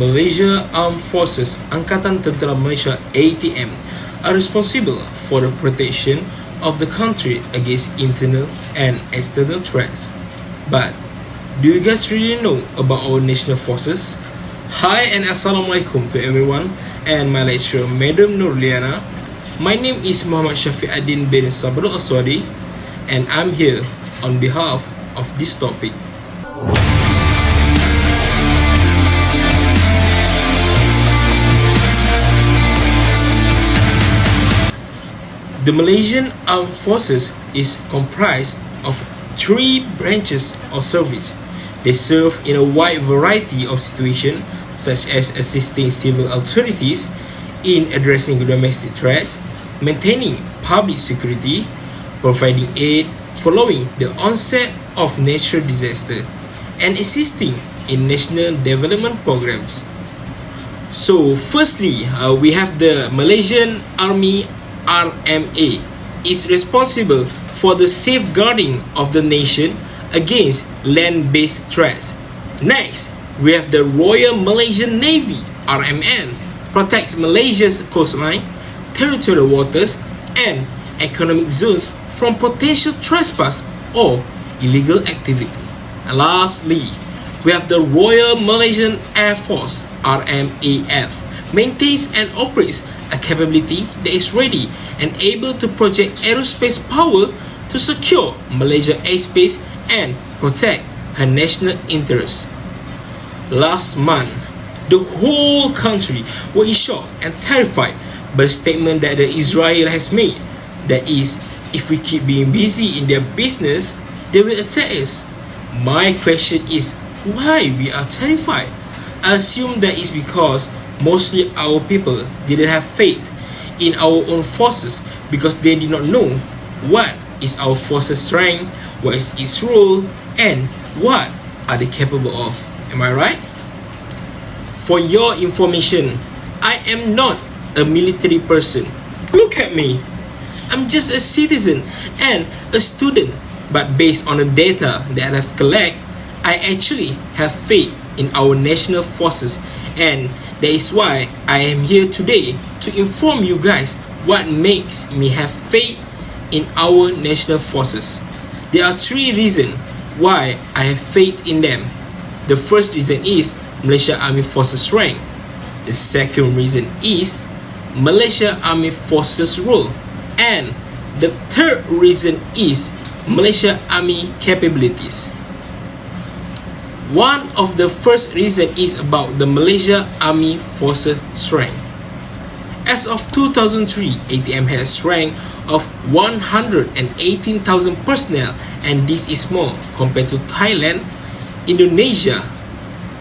Malaysia Armed Forces Angkatan Tentera Malaysia ATM are responsible for the protection of the country against internal and external threats. But do you guys really know about our national forces? Hi and Assalamualaikum to everyone and my lecturer Madam Nurliana. My name is Muhammad Syafiuddin bin Sabrul Aswadi and I'm here on behalf of this topic. The Malaysian Armed Forces is comprised of three branches of service. They serve in a wide variety of situations, such as assisting civil authorities in addressing domestic threats, maintaining public security, providing aid following the onset of natural disaster, and assisting in national development programs. So firstly, we have the Malaysian Army RMA is responsible for the safeguarding of the nation against land-based threats. Next, we have the Royal Malaysian Navy RMN, protects Malaysia's coastline, territorial waters, and economic zones from potential trespass or illegal activity. And lastly, we have the Royal Malaysian Air Force RMAF, maintains and operates a capability that is ready and able to project aerospace power to secure Malaysia airspace and protect her national interests. Last month, the whole country was in shock and terrified by the statement that Israel has made. That is, if we keep being busy in their business, they will attack us. My question is, why we are terrified? I assume that is because mostly our people didn't have faith in our own forces because they did not know what is our forces' strength, what is its role, and what are they capable of. Am I right? For your information, I am not a military person. Look at me. I'm just a citizen and a student. But based on the data that I have collected, I actually have faith in our national forces, and that is why I am here today to inform you guys what makes me have faith in our national forces. There are three reasons why I have faith in them. The first reason is Malaysia Army Forces strength. The second reason is Malaysia Army Forces role. And the third reason is Malaysia Army capabilities. One of the first reasons is about the Malaysia Army Forces strength. As of 2003, ATM has a strength of 118,000 personnel, and this is more compared to Thailand, Indonesia,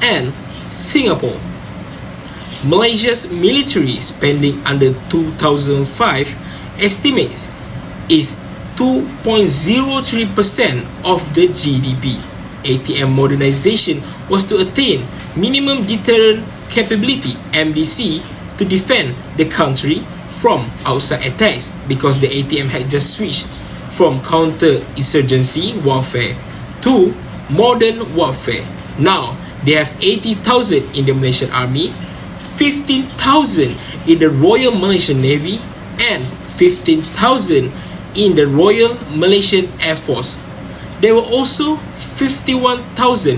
and Singapore. Malaysia's military spending under 2005 estimates is 2.03% of the GDP. ATM modernization was to attain minimum deterrent capability (MDC) to defend the country from outside attacks, because the ATM had just switched from counter-insurgency warfare to modern warfare. Now they have 80,000 in the Malaysian Army, 15,000 in the Royal Malaysian Navy, and 15,000 in the Royal Malaysian Air Force. There were also 51,600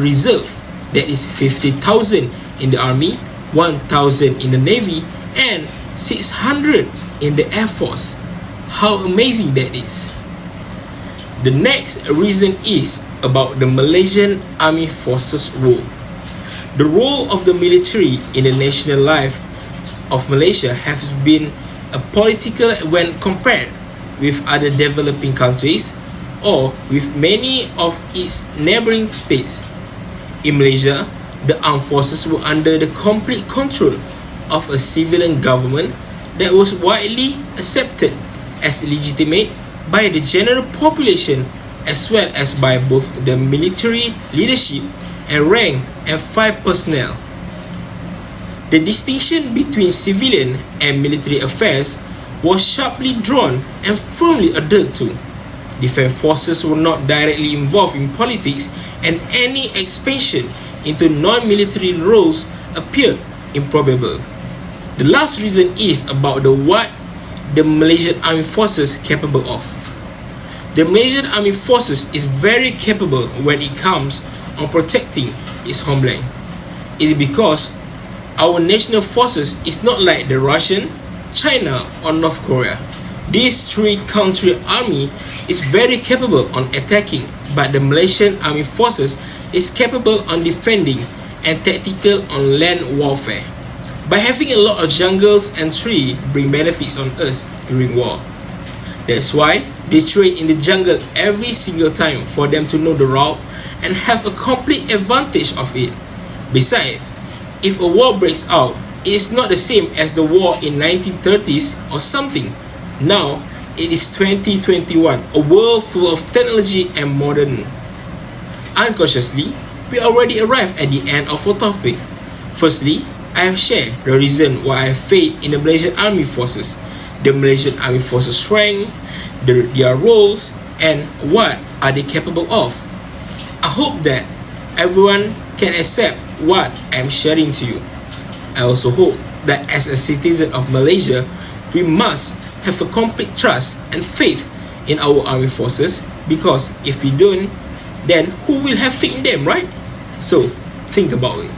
reserve, that is 50,000 in the Army, 1,000 in the Navy, and 600 in the Air Force. How amazing that is! The next reason is about the Malaysian Army Forces role. The role of the military in the national life of Malaysia has been a political when compared with other developing countries or with many of its neighboring states. In Malaysia, the armed forces were under the complete control of a civilian government that was widely accepted as legitimate by the general population as well as by both the military leadership and rank and file personnel. The distinction between civilian and military affairs was sharply drawn and firmly adhered to. Defense forces were not directly involved in politics, and any expansion into non-military roles appear improbable. The last reason is about what the Malaysian Armed Forces capable of. The Malaysian Armed Forces is very capable when it comes on protecting its homeland. It is because our national forces is not like the Russian, China or North Korea. These three country army is very capable on attacking, but the Malaysian Armed Forces is capable on defending and tactical on land warfare. By having a lot of jungles and trees bring benefits on us during war. That's why they trade in the jungle every single time for them to know the route and have a complete advantage of it. Besides, if a war breaks out, it is not the same as the war in 1930s or something. Now, it is 2021, a world full of technology and modern. Unconsciously, we already arrived at the end of our topic. Firstly, I have shared the reason why I have faith in the Malaysian Armed Forces, the Malaysian Armed Forces strength, their roles, and what are they capable of. I hope that everyone can accept what I am sharing to you. I also hope that as a citizen of Malaysia, we must have a complete trust and faith in our armed forces, because if we don't, then who will have faith in them, right? So, think about it.